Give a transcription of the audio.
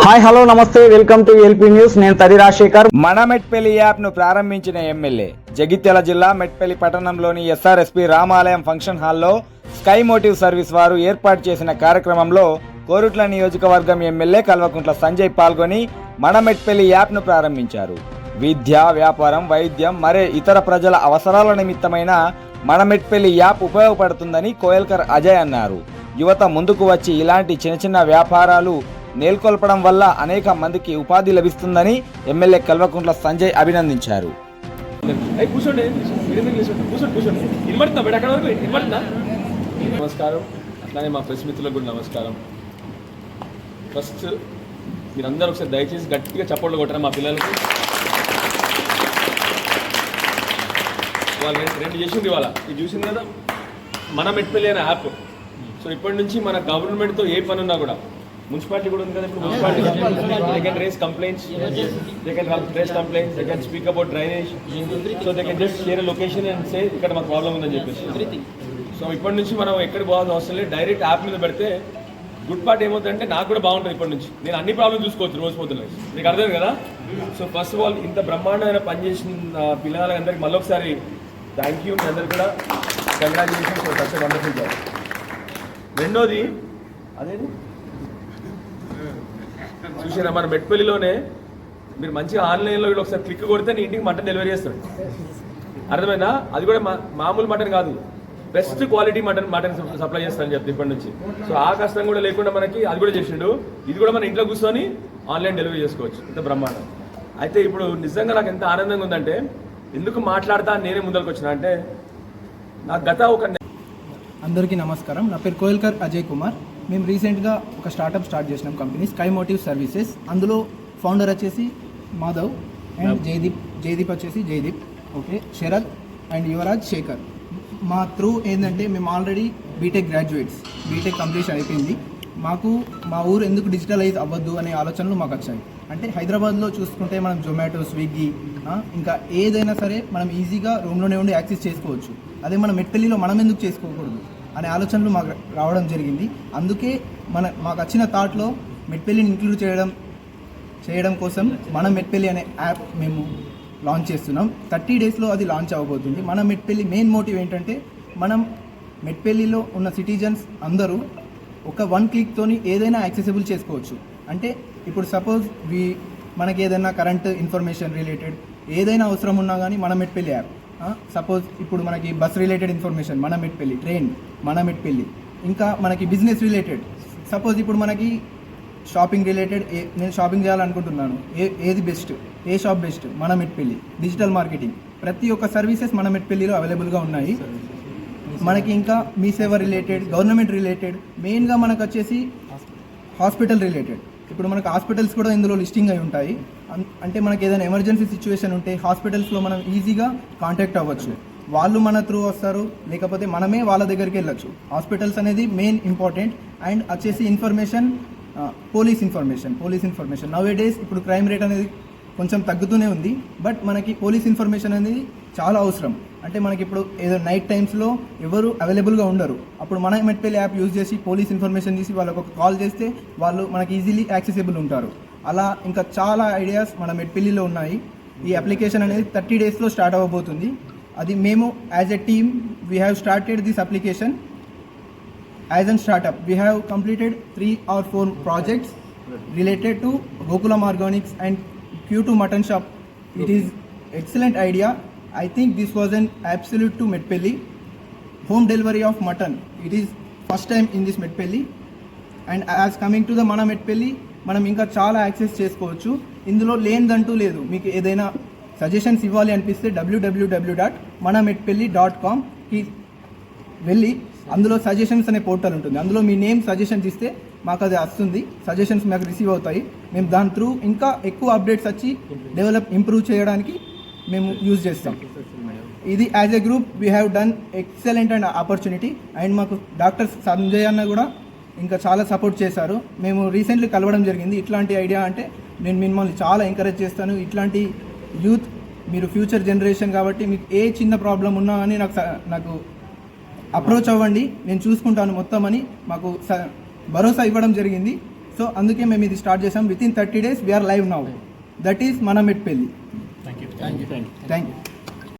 Hi hello నమస్తే welcome to LP news. నేను తడి రాజశేఖర్. మన మెట్పల్లి యాప్ ను ప్రారంభించిన ఎమ్మెల్యే జగిత్యాల జిల్లా మెట్పల్లి పట్టణంలోని ఎస్ఆర్ఎస్పీ రామాలయం ఫంక్షన్ హాల్లో స్కై మోటివ్ సర్వీస్ వారు ఏర్పాటు చేసిన కార్యక్రమంలో కోరుట్ల నియోజకవర్గం ఎమ్మెల్యే కల్వకుంట్ల సంజయ్ పాల్గొని మన మెట్పల్లి యాప్ ను ప్రారంభించారు. విద్య, వ్యాపారం, వైద్యం, మరే ఇతర ప్రజల అవసరాల నిమిత్తమైన మన మెట్పల్లి యాప్ ఉపయోగపడుతుందని కోయల్కర్ అజయ్ అన్నారు. యువత ముందుకు వచ్చి ఇలాంటి చిన్న చిన్న వ్యాపారాలు నెలకొల్పడం వల్ల అనేక మందికి ఉపాధి లభిస్తుందని ఎమ్మెల్యే కల్వకుంట్ల సంజయ్ అభినందించారు. నమస్కారం. అట్లానే మా ప్రెస్ మిత్రులకు కూడా నమస్కారం. ఫస్ట్ మీరందరూ ఒకసారి దయచేసి గట్టిగా చప్పట్లు కొట్టారు మా పిల్లలకి. వాళ్ళు రెండు చేసింది ఇవాళ ఇది చూసింది కదా మన మెట్పల్లి అనే యాప్. సో ఇప్పటి నుంచి మన గవర్నమెంట్తో ఏ పని ఉన్నా కూడా, మున్సిపాలిటీ కూడా ఉంది కదా, ఇప్పుడు municipality they can raise complaints, they can raise complaints, they can speak about drainage, so they can just share location and say ఇక్కడ మాకు ప్రాబ్లం ఉందని చెప్పేసి. సో ఇప్పటి నుంచి మనం ఎక్కడ పోవాల్సిన అవసరం లేదు, డైరెక్ట్ యాప్ మీద పెడితే గుడ్ పార్ట్ ఏమవుతుందంటే నాకు కూడా బాగుంటుంది. ఇప్పటి నుంచి నేను అన్ని ప్రాబ్లమ్ చూసుకోవచ్చు రోజు పొద్దున్న. మీకు అర్థం కదా. సో ఫస్ట్ ఆఫ్ ఆల్ ఇంత బ్రహ్మాండమైన పనిచేసిన పిల్లలందరికీ మళ్ళీ ఒకసారి థ్యాంక్ యూ. మీ అందరికి కూడా congratulations for such a wonderful job. రెండోది అదేది చూసారా, మన మెట్పల్లిలోనే మీరు మంచిగా ఆన్లైన్లో వీళ్ళు ఒకసారి క్లిక్ కొడితే నీ ఇంటికి మటన్ డెలివరీ చేస్తాడు. అర్థమైనా? అది కూడా మామూలు మటన్ కాదు, బెస్ట్ క్వాలిటీ మటన్ సప్లై చేస్తానని చెప్తే ఇప్పటి నుంచి. సో ఆ కష్టం కూడా లేకుండా మనకి అది కూడా చేసిండు. ఇది కూడా మన ఇంట్లో కూర్చొని ఆన్లైన్ డెలివరీ చేసుకోవచ్చు. ఇంత బ్రహ్మాండం. అయితే ఇప్పుడు నిజంగా నాకు ఎంత ఆనందంగా ఉందంటే, ఎందుకు మాట్లాడతా నేనే ముందరికి వచ్చిన అంటే, నాకు గత అందరికీ నమస్కారం. నా పేరు కోయల్కర్ అజయ్ కుమార్. మేము రీసెంట్గా ఒక స్టార్టప్ స్టార్ట్ చేసినాం, కంపెనీ స్కై మోటివ్ సర్వీసెస్. అందులో ఫౌండర్ వచ్చేసి మాధవ్ అండ్ జయదీప్ వచ్చేసి జయదీప్, ఓకే, శరత్ అండ్ యువరాజ్ శేఖర్. మా త్రూ ఏంటంటే మేము already B Tech graduates, B Tech completion అయిపోయింది. మాకు మా ఊరు ఎందుకు డిజిటలైజ్ అవ్వద్దు అనే ఆలోచనలు మాకు వచ్చాయి. అంటే హైదరాబాద్లో చూసుకుంటే మనం జొమాటో, స్విగ్గీ, ఇంకా ఏదైనా సరే మనం ఈజీగా రూమ్లోనే ఉండి యాక్సెస్ చేసుకోవచ్చు. అదే మన మెట్పల్లిలో మనం ఎందుకు చేసుకోకూడదు అనే ఆలోచనలు మాకు రావడం జరిగింది. అందుకే మాకు వచ్చిన థాట్లో మెట్పల్లిని ఇంక్లూడ్ చేయడం కోసం మన మెట్పల్లి అనే యాప్ మేము లాంచ్ చేస్తున్నాం. 30 డేస్లో అది లాంచ్ అవ్వబోతుంది. మన మెట్పల్లి మెయిన్ మోటివ్ ఏంటంటే, మనం మెట్పల్లిలో ఉన్న సిటిజన్స్ అందరూ ఒక 1 క్లిక్తోని ఏదైనా యాక్సెసిబుల్ చేసుకోవచ్చు. అంటే ఇప్పుడు సపోజ్ మనకి ఏదైనా కరెంట్ ఇన్ఫర్మేషన్ రిలేటెడ్ ఏదైనా అవసరం ఉన్నా కానీ మన మెట్పల్లి యాప్. సపోజ్ ఇప్పుడు మనకి బస్ రిలేటెడ్ ఇన్ఫర్మేషన్ మన మెట్పల్లి, ట్రైన్ మన మెట్పల్లి, ఇంకా మనకి బిజినెస్ రిలేటెడ్, సపోజ్ ఇప్పుడు మనకి షాపింగ్ రిలేటెడ్ నేను షాపింగ్ చేయాలనుకుంటున్నాను, ఏది బెస్ట్, ఏ షాప్ బెస్ట్, మన మెట్పల్లి. డిజిటల్ మార్కెటింగ్, ప్రతి ఒక్క సర్వీసెస్ మన మెట్పల్లిలో అవైలబుల్గా ఉన్నాయి. మనకి ఇంకా మీ సేవ రిలేటెడ్, గవర్నమెంట్ రిలేటెడ్, మెయిన్గా మనకు వచ్చేసి హాస్పిటల్ రిలేటెడ్. ఇప్పుడు మనకు హాస్పిటల్స్ కూడా ఇందులో లిస్టింగ్ అయి ఉంటాయి. అంటే మనకి ఏదైనా ఎమర్జెన్సీ సిచ్యువేషన్ ఉంటే హాస్పిటల్స్లో మనం ఈజీగా కాంటాక్ట్ అవ్వచ్చు. వాళ్ళు మన త్రూ వస్తారు, లేకపోతే మనమే వాళ్ళ దగ్గరికి వెళ్ళచ్చు. హాస్పిటల్స్ అనేది మెయిన్ ఇంపార్టెంట్. అండ్ వచ్చేసి ఇన్ఫర్మేషన్, పోలీస్ ఇన్ఫర్మేషన్ నవ్ ఏ డేస్ ఇప్పుడు క్రైమ్ రేట్ అనేది కొంచెం తగ్గుతూనే ఉంది, బట్ మనకి పోలీస్ ఇన్ఫర్మేషన్ అనేది చాలా అవసరం. అంటే మనకి ఇప్పుడు ఏదో నైట్ టైమ్స్లో ఎవరు అవైలబుల్గా ఉండరు, అప్పుడు మన మెట్పల్లి యాప్ యూజ్ చేసి పోలీస్ ఇన్ఫర్మేషన్ తీసి వాళ్ళకు ఒక కాల్ చేస్తే వాళ్ళు మనకి ఈజీలీ యాక్సెసిబుల్ ఉంటారు. అలా ఇంకా చాలా ఐడియాస్ మన మెట్పల్లిలో ఉన్నాయి. ఈ అప్లికేషన్ అనేది 30 డేస్లో స్టార్ట్ అవ్వబోతుంది. అది మేము as a team we have started this application as an startup. We have completed 3 or 4 projects related to Gokulam Organics and Q2 Mutton Shop. It is excellent idea. I think this was an absolute to Medpelli. Home delivery of mutton. It is first time in this Medpelli. And as coming to the Mana Medpelli, మనం ఇంకా చాలా access చేసుకోవచ్చు. ఇందులో లేనిదంటూ లేదు. మీకు ఏదైనా suggestions ఇవ్వాలి అనిపిస్తే www.manamedpelli.com కి వెళ్ళి అందులో సజెషన్స్ అనే పోర్టల్ ఉంటుంది. అందులో మీ నేమ్ సజెషన్స్ ఇస్తే మాకు అది వస్తుంది, సజెషన్స్ మాకు రిసీవ్ అవుతాయి. మేము దాని త్రూ ఇంకా ఎక్కువ అప్డేట్స్ వచ్చి ఇంప్రూవ్ చేయడానికి మేము యూజ్ చేస్తాం. ఇది as a group we have done excellent and opportunity. And మాకు డాక్టర్ సంజయ్ అన్న కూడా ఇంకా చాలా సపోర్ట్ చేశారు. మేము రీసెంట్లీ కలవడం జరిగింది. ఇట్లాంటి ఐడియా అంటే నేను మిమ్మల్ని చాలా ఎంకరేజ్ చేస్తాను. ఇట్లాంటి యూత్ మీరు ఫ్యూచర్ జనరేషన్ కాబట్టి మీకు ఏ చిన్న ప్రాబ్లం ఉన్నా కానీ నాకు అప్రోచ్ అవ్వండి, నేను చూసుకుంటాను మొత్తం అని మాకు భరోసా ఇవ్వడం జరిగింది. సో అందుకే మేము ఇది స్టార్ట్ చేసాం. Within 30 days we are live now. That is మన మెట్పల్లి. Thank you.